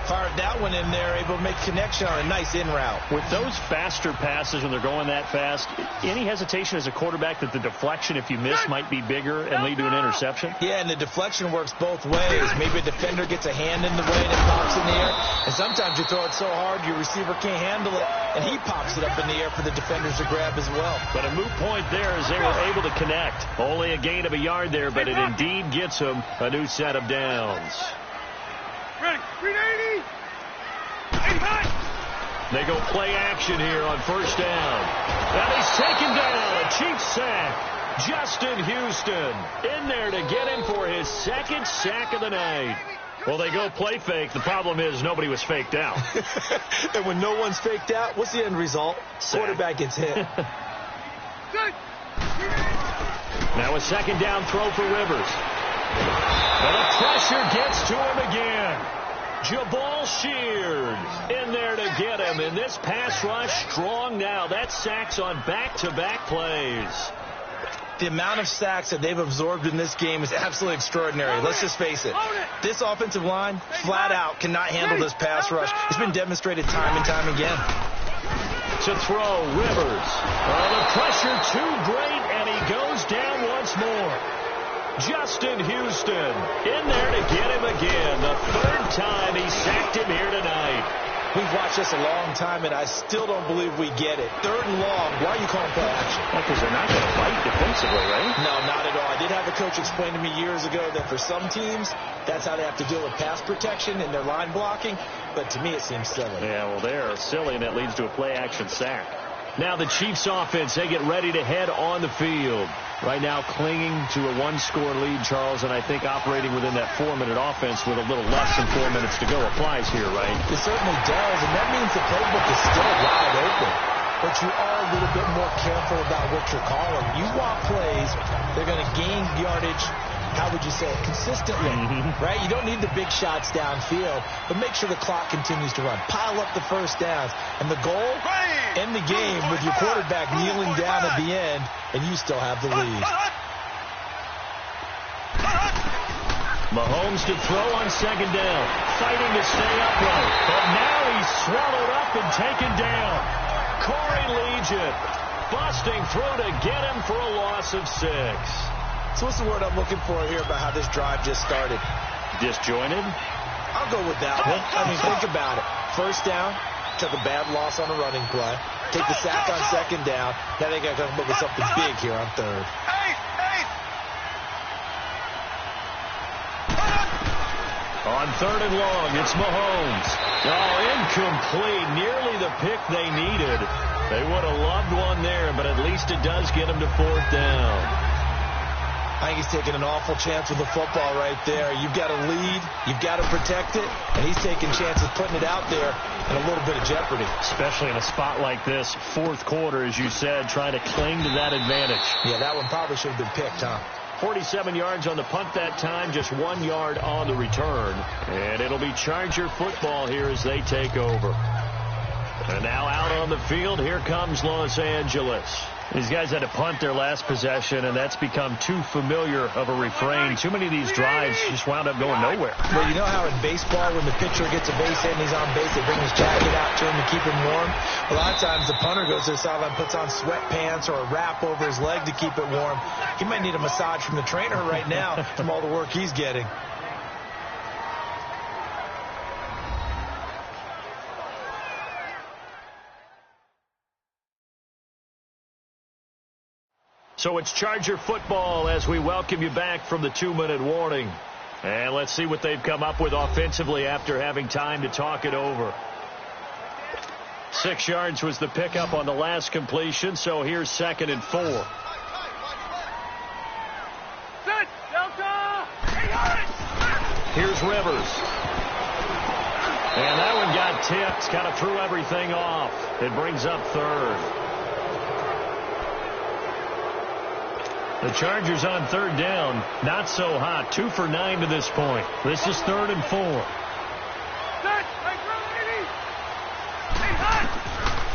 Fired that one in there, able to make connection on a nice in route. With those faster passes when they're going that fast, any hesitation as a quarterback that the deflection, if you miss, might be bigger and lead to an interception? Yeah, and the deflection works both ways. Maybe a defender gets a hand in the way and it pops in the air. And sometimes you throw it so hard your receiver can't handle it, and he pops it up in the air for the defenders to grab as well. But a moot point there as they were able to connect. Only a gain of a yard there, but it indeed gets them a new set of downs. Ready. 380. 85. They go play action here on first down. And he's taken down. A Chiefs sack. Justin Houston in there to get him for his 2nd sack of the night. Well, they go play fake. The problem is nobody was faked out. And when no one's faked out, what's the end result? Sack. Quarterback gets hit. Now a second down throw for Rivers. And the pressure gets to him again. Jabal Sheard in there to get him. And this pass rush strong now. That sacks on back-to-back plays. The amount of sacks that they've absorbed in this game is absolutely extraordinary. Let's just face it. This offensive line, flat out, cannot handle this pass rush. It's been demonstrated time and time again. To throw, Rivers. The pressure too great, and he goes down once more. Justin Houston in there to get him again. The 3rd time he sacked him here tonight. We've watched this a long time, and I still don't believe we get it. 3rd and long. Why are you calling play action? Because they're not going to fight defensively, right? No, not at all. I did have a coach explain to me years ago that for some teams, that's how they have to deal with pass protection and their line blocking. But to me, it seems silly. Yeah, well, they're silly, and that leads to a play-action sack. Now the Chiefs offense, they get ready to head on the field. Right now clinging to a 1-score lead, Charles, and I think operating within that 4-minute offense with a little less than 4 minutes to go applies here, right? It certainly does, and that means the playbook is still wide open. But you are a little bit more careful about what you're calling. You want plays, they're going to gain yardage, how would you say it, consistently, right? You don't need the big shots downfield, but make sure the clock continues to run. Pile up the first downs. And the goal, end the game with your quarterback kneeling down at the end, and you still have the lead. Mahomes to throw on second down, fighting to stay upright. But now he's swallowed up and taken down. Corey Legion busting through to get him for a loss of 6. So what's the word I'm looking for here about how this drive just started? Disjointed? I'll go with that one. I mean, think about it. First down, Took a bad loss on a running play. Take the sack on second down. Now they got to come up with something big here on third. On third and long, it's Mahomes. Oh, incomplete. Nearly the pick they needed. They would have loved one there, but at least it does get them to fourth down. I think he's taking an awful chance with the football right there. You've got to lead. You've got to protect it. And he's taking chances putting it out there in a little bit of jeopardy. Especially in a spot like this, fourth quarter, as you said, trying to cling to that advantage. Yeah, that one probably should have been picked, huh? 47 yards on the punt that time, just 1 yard on the return. And it'll be Charger football here as they take over. And now out on the field, here comes Los Angeles. These guys had to punt their last possession, and that's become too familiar of a refrain. Too many of these drives just wound up going nowhere. Well, you know how in baseball, when the pitcher gets a base hit and he's on base, they bring his jacket out to him to keep him warm? A lot of times the punter goes to the sideline, puts on sweatpants or a wrap over his leg to keep it warm. He might need a massage from the trainer right now from all the work he's getting. So it's Charger football as we welcome you back from the 2-minute warning. And let's see what they've come up with offensively after having time to talk it over. 6 yards was the pickup on the last completion, so here's 2nd and 4. Here's Rivers. And that one got tipped, kind of threw everything off. It brings up 3rd. The Chargers on 3rd down, not so hot. 2 for 9 to this point. This is 3rd and 4.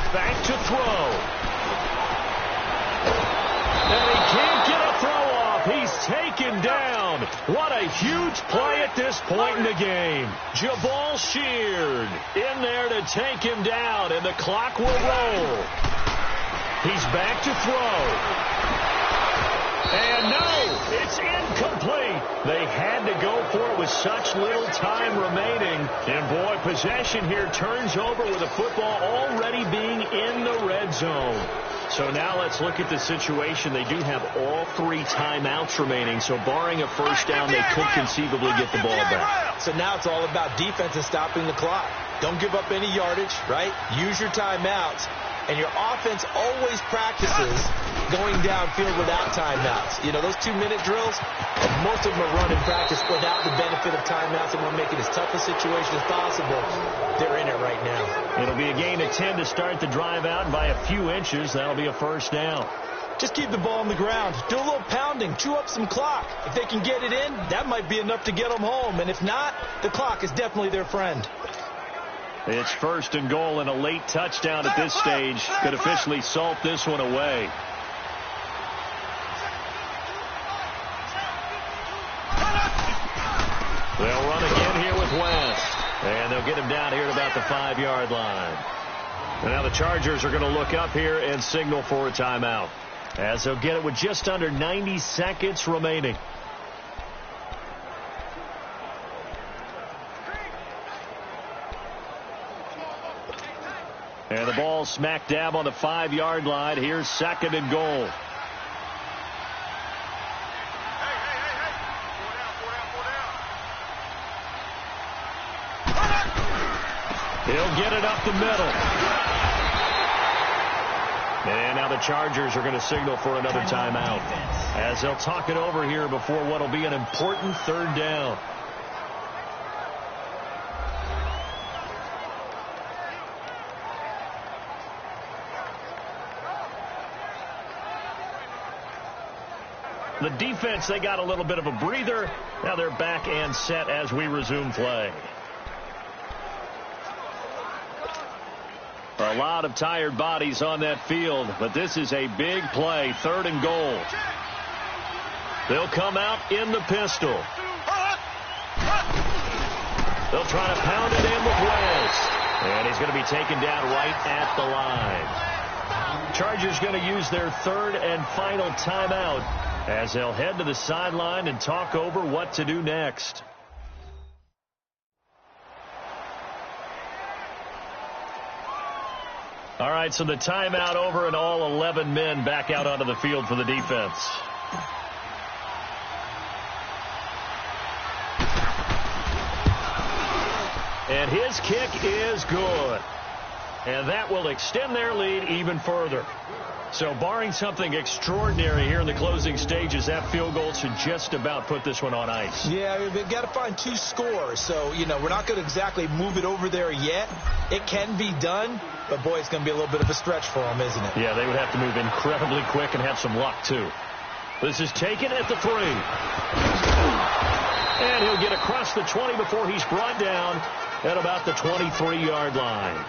Back to throw. And he can't get a throw off. He's taken down. What a huge play at this point in the game. Jabal Sheard in there to take him down, and the clock will roll. He's back to throw. And no, it's incomplete. They had to go for it with such little time remaining. And boy, possession here turns over with the football already being in the red zone. So now let's look at the situation. They do have all 3 timeouts remaining. So barring a first down, they could conceivably get the ball back. So now it's all about defense and stopping the clock. Don't give up any yardage, right? Use your timeouts. And your offense always practices going downfield without timeouts. You know, those 2-minute drills, most of them are run in practice without the benefit of timeouts, and want to make it as tough a situation as possible. They're in it right now. It'll be a gain of 10 to start the drive out by a few inches. That'll be a first down. Just keep the ball on the ground. Do a little pounding. Chew up some clock. If they can get it in, that might be enough to get them home. And if not, the clock is definitely their friend. It's 1st and goal, and a late touchdown at this stage could officially salt this one away. They'll run again here with West. And they'll get him down here at about the 5-yard line. And now the Chargers are going to look up here and signal for a timeout, as they'll get it with just under 90 seconds remaining. And the ball smack dab on the 5-yard line. Here's 2nd and goal. He'll get it up the middle. And now the Chargers are going to signal for another timeout, as they'll talk it over here before what will be an important 3rd down. The defense, they got a little bit of a breather. Now they're back and set as we resume play. A lot of tired bodies on that field, but this is a big play. 3rd and goal. They'll come out in the pistol. They'll try to pound it in with West. And he's going to be taken down right at the line. Chargers going to use their 3rd and final timeout, as they'll head to the sideline and talk over what to do next. All right, so the timeout over and all 11 men back out onto the field for the defense. And his kick is good. And that will extend their lead even further. So barring something extraordinary here in the closing stages, that field goal should just about put this one on ice. Yeah, they've got to find 2 scores. So, we're not going to exactly move it over there yet. It can be done, but, boy, it's going to be a little bit of a stretch for them, isn't it? Yeah, they would have to move incredibly quick and have some luck, too. This is taken at the 3. And he'll get across the 20 before he's brought down at about the 23-yard line.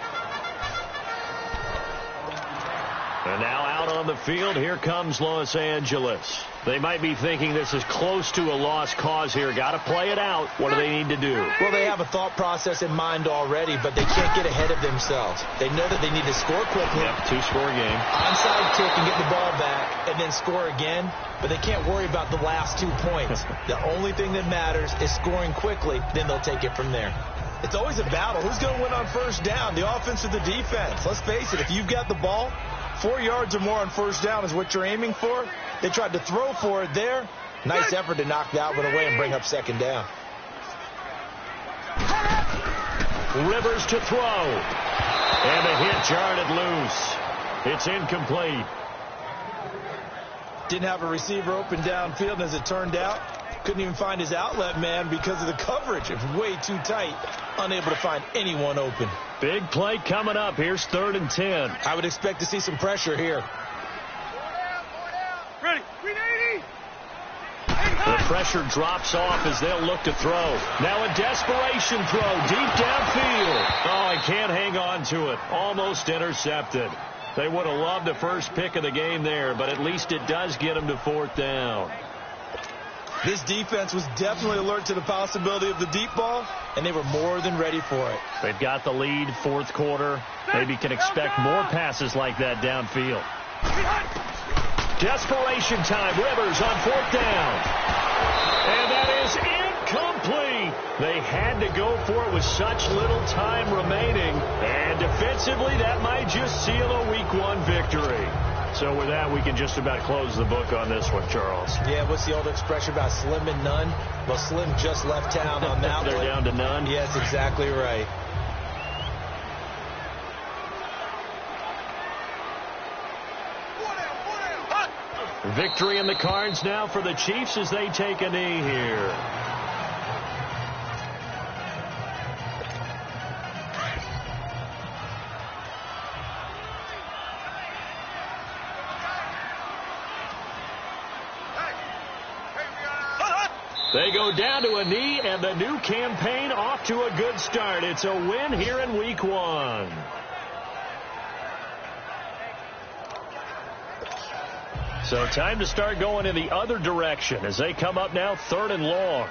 And now out on the field, here comes Los Angeles. They might be thinking this is close to a lost cause here. Got to play it out. What do they need to do? Well, they have a thought process in mind already, but they can't get ahead of themselves. They know that they need to score quickly. Yep, 2-score game. Onside kick and get the ball back and then score again, but they can't worry about the last 2 points. The only thing that matters is scoring quickly, then they'll take it from there. It's always a battle. Who's going to win on first down, the offense or the defense? Let's face it, if you've got the ball, 4 yards or more on first down is what you're aiming for. They tried to throw for it there. Nice effort to knock that one away and bring up second down. Rivers to throw. And a hit jarred it loose. It's incomplete. Didn't have a receiver open downfield, and as it turned out, couldn't even find his outlet man because of the coverage. It was way too tight. Unable to find anyone open. Big play coming up. Here's 3rd and 10. I would expect to see some pressure here. Ready. 380. The pressure drops off as they'll look to throw. Now a desperation throw deep downfield. Oh, he can't hang on to it. Almost intercepted. They would have loved the first pick of the game there, but at least it does get them to 4th down. This defense was definitely alert to the possibility of the deep ball, and they were more than ready for it. They've got the lead, 4th quarter. Maybe can expect more passes like that downfield. Desperation time. Rivers on 4th down. And that is incomplete. They had to go for it with such little time remaining. And defensively, that might just seal a Week 1 victory. So with that, we can just about close the book on this one, Charles. Yeah, what's the old expression about slim and none? Well, Slim just left town on that They're one. down to none? Yes, exactly right. Victory in the cards now for the Chiefs as they take a knee here. They go down to a knee, and the new campaign off to a good start. It's a win here in Week 1. So time to start going in the other direction as they come up now 3rd and long.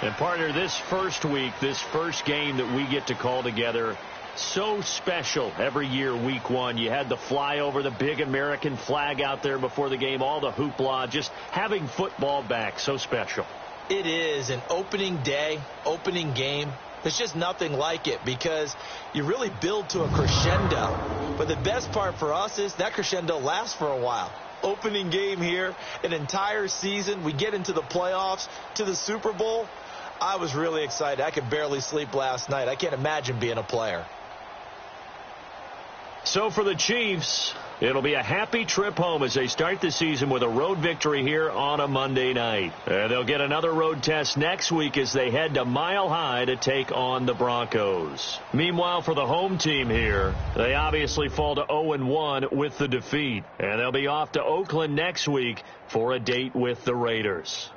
And partner, this first week, this first game that we get to call together, so special every year, Week 1. You had the flyover, the big American flag out there before the game, all the hoopla, just having football back, so special. It is an opening day, opening game. There's just nothing like it because you really build to a crescendo. But the best part for us is that crescendo lasts for a while. Opening game here, an entire season. We get into the playoffs, to the Super Bowl. I was really excited. I could barely sleep last night. I can't imagine being a player. So for the Chiefs, it'll be a happy trip home as they start the season with a road victory here on a Monday night. They'll get another road test next week as they head to Mile High to take on the Broncos. Meanwhile, for the home team here, they obviously fall to 0-1 with the defeat. And they'll be off to Oakland next week for a date with the Raiders.